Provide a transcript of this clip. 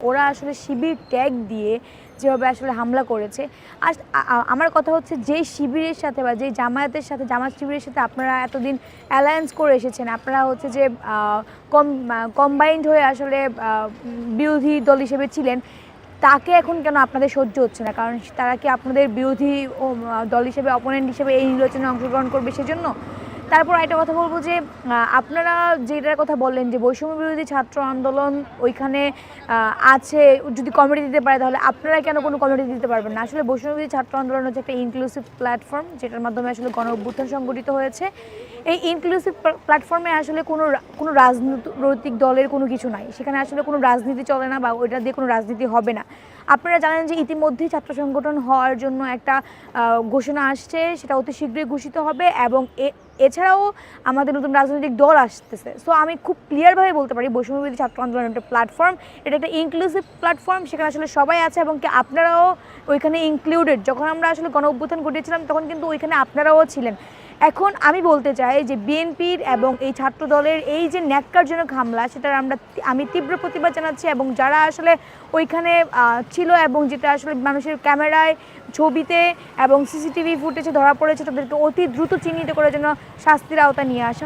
ওরা আসলে শিবির ট্যাগ দিয়ে যেভাবে আসলে হামলা করেছে। আর আমার কথা হচ্ছে যেই শিবিরের সাথে বা যেই জামায়াতের সাথে জামাত শিবিরের সাথে আপনারা এতদিন অ্যালায়েন্স করে এসেছেন, আপনারা হচ্ছে যে কম্বাইন্ড হয়ে আসলে বিরোধী দল হিসেবে ছিলেন, তাকে এখন কেন আপনাদের সহ্য হচ্ছে না? কারণ তারা কি আপনাদের বিরোধী দল হিসেবে, অপোনেন্ট হিসেবে এই নির্বাচনে অংশগ্রহণ করবে সেজন্য? তারপর একটা কথা বলবো যে আপনারা যেটার কথা বললেন যে বৈষম্য বিরোধী ছাত্র আন্দোলন ওইখানে আছে, যদি কমিটি দিতে পারে তাহলে আপনারা কেন কোনো কমিটি দিতে পারবেন না? আসলে বৈষম্য বিরোধী ছাত্র আন্দোলন হচ্ছে একটা ইনক্লুসিভ প্ল্যাটফর্ম, যেটার মাধ্যমে আসলে গণ অভ্যুত্থান সংগঠিত হয়েছে। এই ইনক্লুসিভ প্ল্যাটফর্মে আসলে কোনো রাজনৈতিক দলের কোনো কিছু নাই, সেখানে আসলে কোনো রাজনীতি চলে না বা ওইটা দিয়ে কোনো রাজনীতি হবে না। আপনারা জানেন যে ইতিমধ্যেই ছাত্র সংগঠন হওয়ার জন্য একটা ঘোষণা আসছে, সেটা অতি শীঘ্রই ঘোষিত হবে এবং এছাড়াও আমাদের নতুন রাজনৈতিক দল আসতেছে। সো আমি খুব ক্লিয়ারভাবে বলতে পারি বৈষম্যবিরোধী ছাত্র আন্দোলন একটা প্ল্যাটফর্ম, এটা একটা ইনক্লুসিভ প্ল্যাটফর্ম, সেখানে আসলে সবাই আছে এবং কি আপনারাও ওইখানে ইনক্লুডেড। যখন আমরা আসলে গণ অভ্যুত্থান ঘটিয়েছিলাম তখন কিন্তু ওইখানে আপনারাও ছিলেন। এখন আমি বলতে চাই যে বিএনপির এবং এই ছাত্র দলের এই যে ন্যাক্কারজনক হামলা, সেটার আমি তীব্র প্রতিবাদ জানাচ্ছি এবং যারা আসলে ওইখানে ছিল এবং যেটা আসলে মানুষের ক্যামেরায়, ছবিতে এবং সিসিটিভি ফুটেজে ধরা পড়েছে, তাদেরকে অতি দ্রুত চিহ্নিত করে যেন শাস্তির আওতায় নিয়ে আসা।